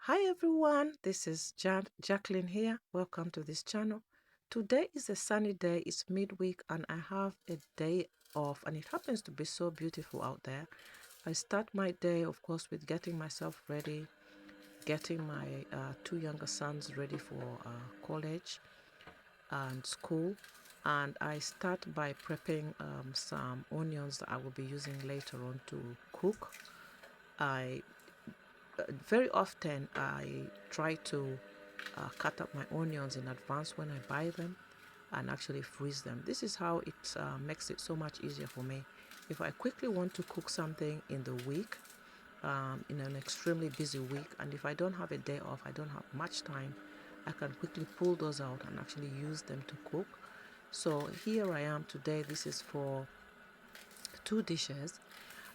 Hi everyone, this is Jacqueline here. Welcome to this channel. Today is a sunny day, it's midweek and I have a day off and it happens to be so beautiful out there. I start my day of course with getting myself ready, getting my two younger sons ready for college and school, and I start by prepping some onions that I will be using later on to cook. I Very often I try to cut up my onions in advance when I buy them and actually freeze them. This is how it makes it so much easier for me. If I quickly want to cook something in the week, in an extremely busy week, and if I don't have a day off, I don't have much time, I can quickly pull those out and actually use them to cook. So here I am today. This is for two dishes.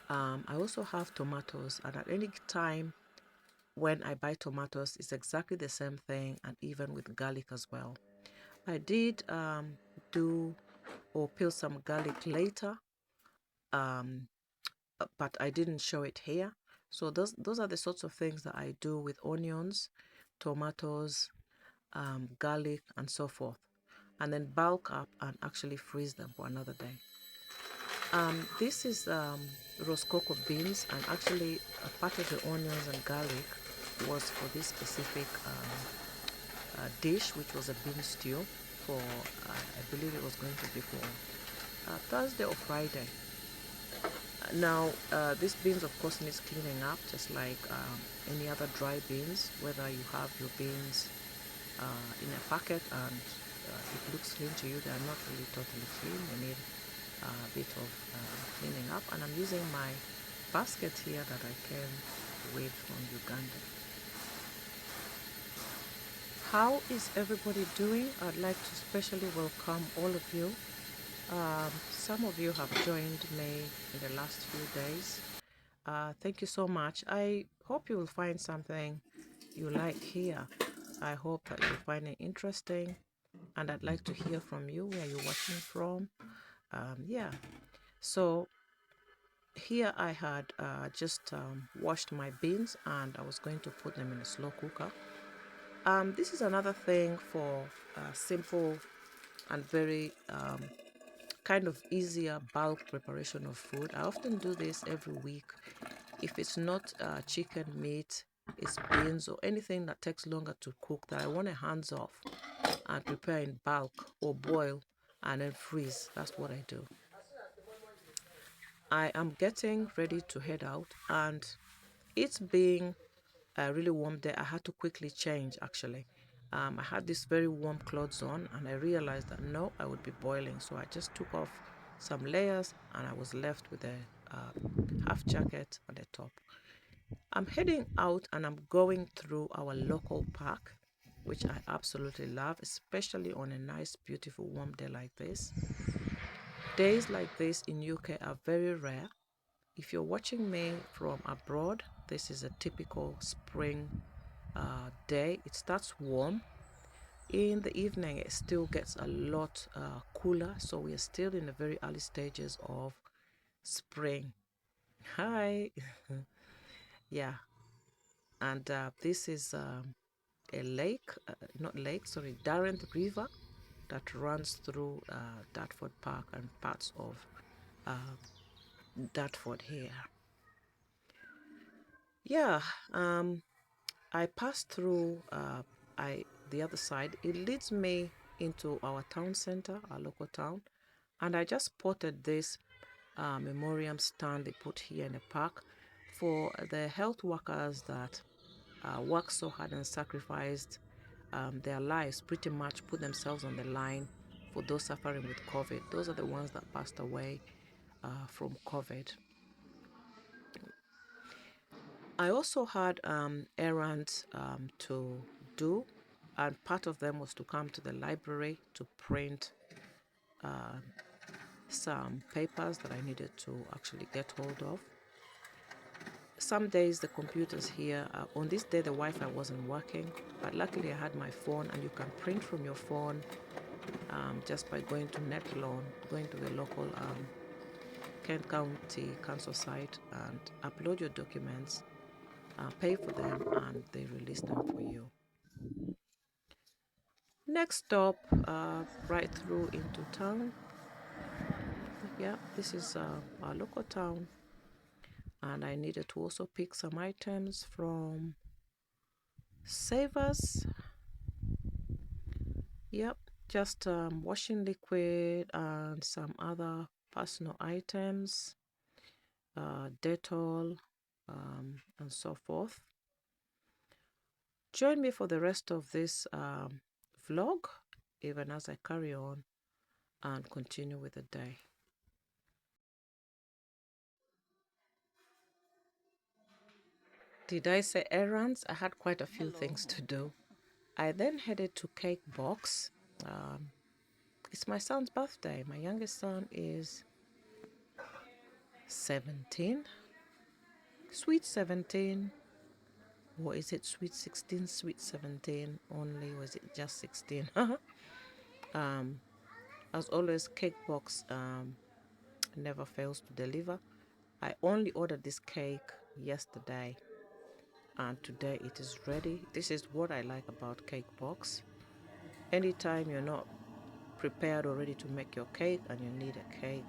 I also have tomatoes, and at any time when I buy tomatoes, it's exactly the same thing, and even with garlic as well. I did do or peel some garlic later, um, but I didn't show it here. So those are the sorts of things that I do with onions, tomatoes, garlic, and so forth, and then bulk up and actually freeze them for another day. This is Roscoco beans, and actually a part of the onions and garlic was for this specific dish, which was a bean stew for, I believe it was going to be for Thursday or Friday. Now, these beans, of course, needs cleaning up, just like any other dry beans, whether you have your beans in a packet and it looks clean to you, they are not really totally clean. They need a bit of cleaning up. And I'm using my basket here that I came with from Uganda. How is everybody doing? I'd like to especially welcome all of you. Some of you have joined me in the last few days. Thank you so much. I hope you will find something you like here. I hope that you'll find it interesting, and I'd like to hear from you, where you're watching from. Yeah, so here I had just washed my beans and I was going to put them in a slow cooker. This is another thing for simple and very kind of easier bulk preparation of food. I often do this every week. If it's not chicken, meat, it's beans or anything that takes longer to cook that I want a hands off and prepare in bulk or boil and then freeze. That's what I do. I am getting ready to head out, and it's being a really warm day. I had to quickly change actually. I had this very warm clothes on and I realized that no, I would be boiling. So I just took off some layers and I was left with a half jacket and a top. I'm heading out and I'm going through our local park, which I absolutely love, especially on a nice, beautiful, warm day like this. Days like this in UK are very rare. If you're watching me from abroad, this is a typical spring day. It starts warm. In the evening, it still gets a lot cooler. So we are still in the very early stages of spring. Hi. Yeah. And this is a lake, not lake, sorry, Darren River that runs through Dartford Park and parts of uh, Dartford here. Yeah, I passed through the other side. It leads me into our town center, our local town, and I just spotted this memoriam stand they put here in the park for the health workers that worked so hard and sacrificed their lives, pretty much put themselves on the line for those suffering with COVID. Those are the ones that passed away from COVID. I also had errands to do, and part of them was to come to the library to print uh, some papers that I needed to actually get hold of. Some days the computers here, on this day the Wi-Fi wasn't working, but luckily I had my phone, and you can print from your phone just by going to NetLoan, going to the local Kent County Council site and upload your documents, pay for them, and they release place them for you. Next stop, right through into town. Yeah, this is our local town, and I needed to also pick some items from Savers. Yep, just washing liquid and some other personal items, Dettol, and so forth. Join me for the rest of this vlog, even as I carry on and continue with the day. Did I say errands? I had quite a few things to do. I then headed to Cake Box. It's my son's birthday. My youngest son is 17, sweet 17, or is it sweet 16, sweet 17 only, or is it just 16? As always, Cake Box never fails to deliver. I only ordered this cake yesterday, and today it is ready. This is what I like about Cake Box. Anytime you're not prepared or ready to make your cake and you need a cake,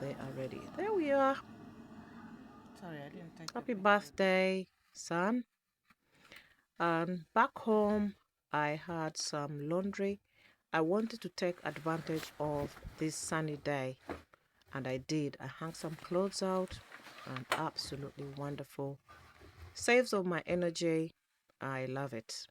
they are ready. There we are. Sorry, I didn't take Happy birthday, son. Back home, I had some laundry. I wanted to take advantage of this sunny day, and I did. I hung some clothes out, and absolutely wonderful. Saves of my energy. I love it.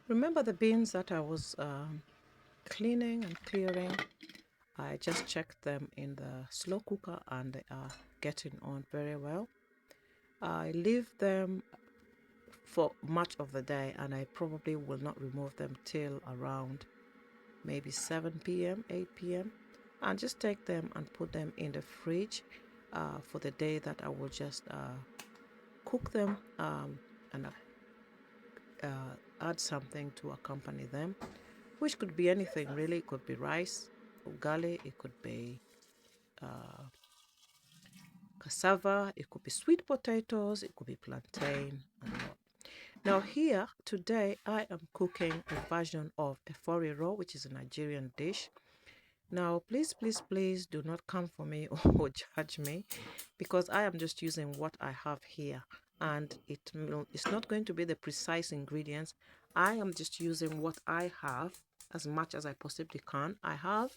Remember the beans that I was cleaning and clearing? I just checked them in the slow cooker and they are getting on very well. I leave them for much of the day and I probably will not remove them till around maybe 7 p.m., 8 p.m. and just take them and put them in the fridge for the day that I will just cook them and add something to accompany them, which could be anything really. It could be rice, ugali, it could be cassava, it could be sweet potatoes, it could be plantain and more. Now here today I am cooking a version of Eforiro, which is a Nigerian dish. Now please do not come for me or judge me, because I am just using what I have here, and it's not going to be the precise ingredients. I am just using what I have as much as I possibly can. I have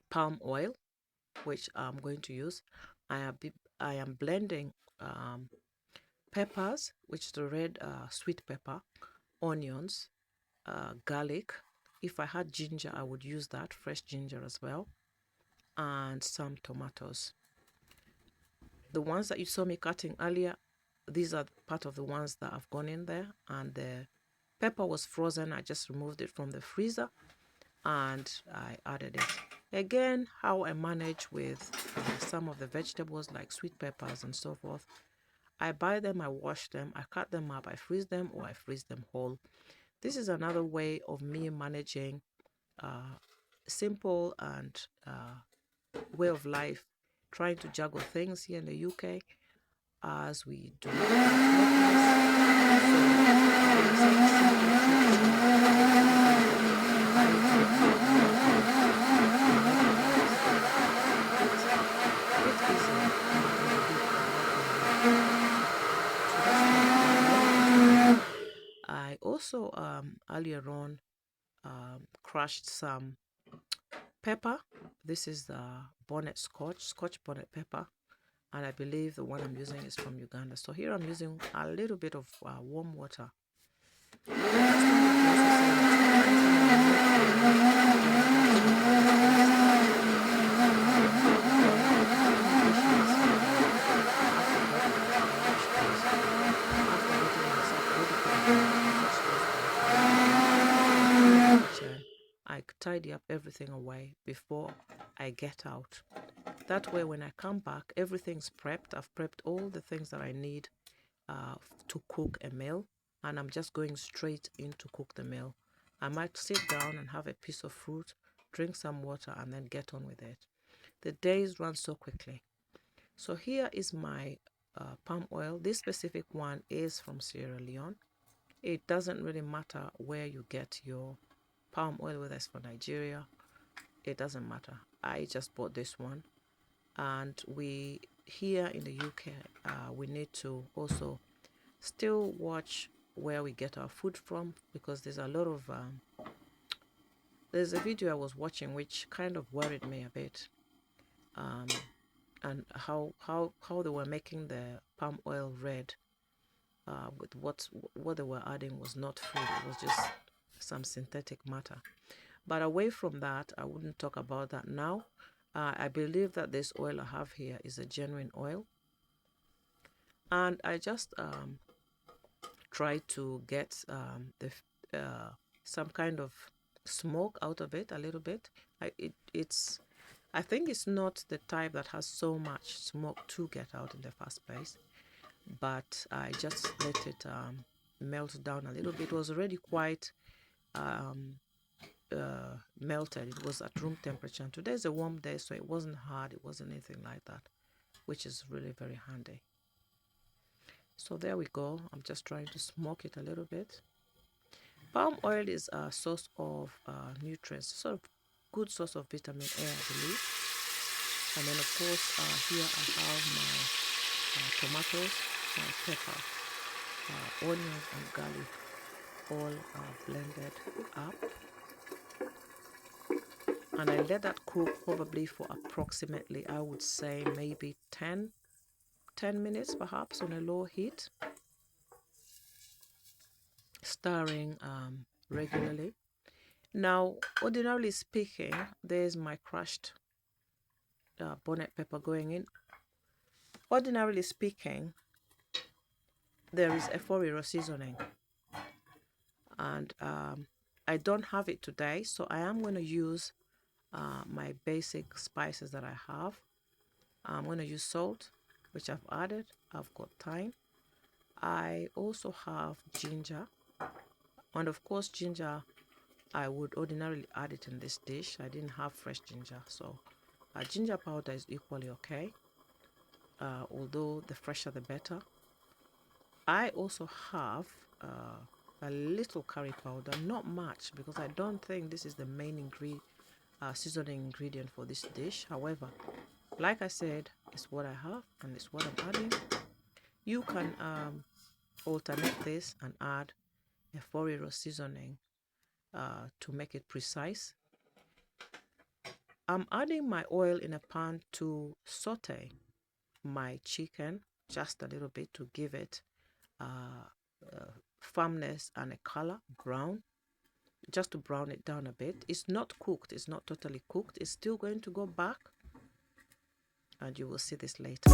palm oil, which I'm going to use. I am blending peppers, which is the red sweet pepper, onions, garlic. If I had ginger, I would use that, fresh ginger as well, and some tomatoes. The ones that you saw me cutting earlier, these are part of the ones that have gone in there, and the pepper was frozen. I just removed it from the freezer and I added it. Again, how I manage with some of the vegetables like sweet peppers and so forth, I buy them, I wash them, I cut them up, I freeze them, or I freeze them whole. This is another way of me managing simple and way of life, trying to juggle things here in the UK as we do not I also earlier on crushed some pepper. This is the bonnet scotch bonnet pepper, and I believe the one I'm using is from Uganda. So here I'm using a little bit of warm water. I tidy up everything away before I get out. That way, when I come back, everything's prepped. I've prepped all the things that I need to cook a meal, and I'm just going straight in to cook the meal. I might sit down and have a piece of fruit, drink some water, and then get on with it. The days run so quickly. So here is my palm oil. This specific one is from Sierra Leone. It doesn't really matter where you get your palm oil, whether it's from Nigeria. It doesn't matter. I just bought this one. And we here in the UK, we need to also still watch where we get our food from, because there's a lot of there's a video I was watching which kind of worried me a bit, and how they were making the palm oil red with what they were adding was not food. It was just some synthetic matter. But away from that, I wouldn't talk about that now. I believe that this oil I have here is a genuine oil, and I just try to get some kind of smoke out of it a little bit. I think it's not the type that has so much smoke to get out in the first place, but I just let it melt down a little bit. It was already quite melted. It was at room temperature, and today's a warm day, so it wasn't hard, it wasn't anything like that, which is really very handy. So there we go. I'm just trying to smoke it a little bit. Palm oil is a source of nutrients, sort of good source of vitamin A, I believe. And then of course here I have my tomatoes, my pepper, onions and garlic all blended up. And I let that cook probably for approximately, I would say maybe 10 minutes perhaps on a low heat, stirring regularly. Now, ordinarily speaking, there's my crushed bonnet pepper going in. Ordinarily speaking, there is Eforiro seasoning, and I don't have it today, so I am going to use my basic spices that I have. I'm going to use salt, which I've added. I've got thyme. I also have ginger, and of course ginger, I would ordinarily add it in this dish. I didn't have fresh ginger, so ginger powder is equally okay, although the fresher the better. I also have a little curry powder, not much, because I don't think this is the main seasoning ingredient for this dish. However, like I said, it's what I have and it's what I'm adding. You can alternate this and add Eforiro seasoning to make it precise. I'm adding my oil in a pan to saute my chicken just a little bit to give it firmness and a color, brown, just to brown it down a bit. It's not cooked, it's not totally cooked, it's still going to go back, and you will see this later.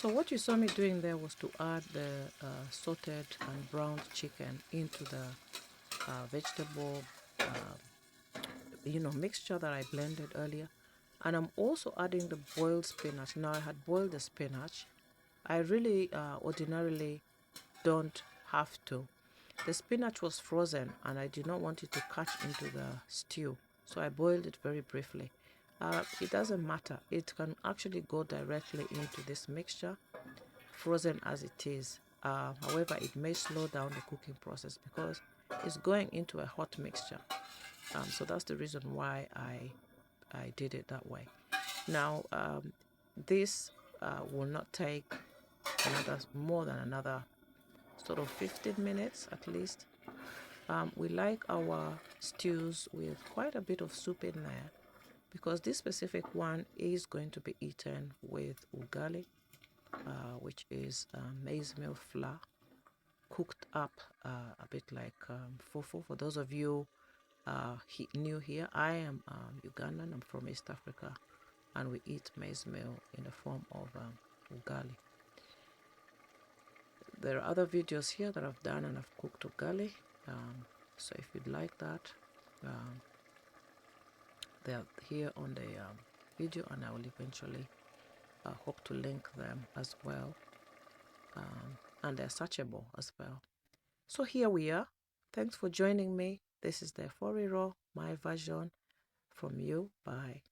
So what you saw me doing there was to add the sauteed and browned chicken into the vegetable mixture that I blended earlier. And I'm also adding the boiled spinach. Now I had boiled the spinach. I really ordinarily don't have to. The spinach was frozen and I did not want it to catch into the stew, so I boiled it very briefly. It doesn't matter, it can actually go directly into this mixture, frozen as it is. However, it may slow down the cooking process because it's going into a hot mixture. So that's the reason why I did it that way. Now, this will not take more than another sort of 15 minutes at least. We like our stews with quite a bit of soup in there because this specific one is going to be eaten with ugali, which is maize meal flour cooked up a bit like fufu. For those of you new here, I am Ugandan. I'm from East Africa, and we eat maize meal in the form of ugali. There are other videos here that I've done and I've cooked ugali. So if you'd like that, they're here on the video, and I will eventually hope to link them as well. And they're searchable as well. So here we are. Thanks for joining me. This is the Eforiro, my version from you. Bye.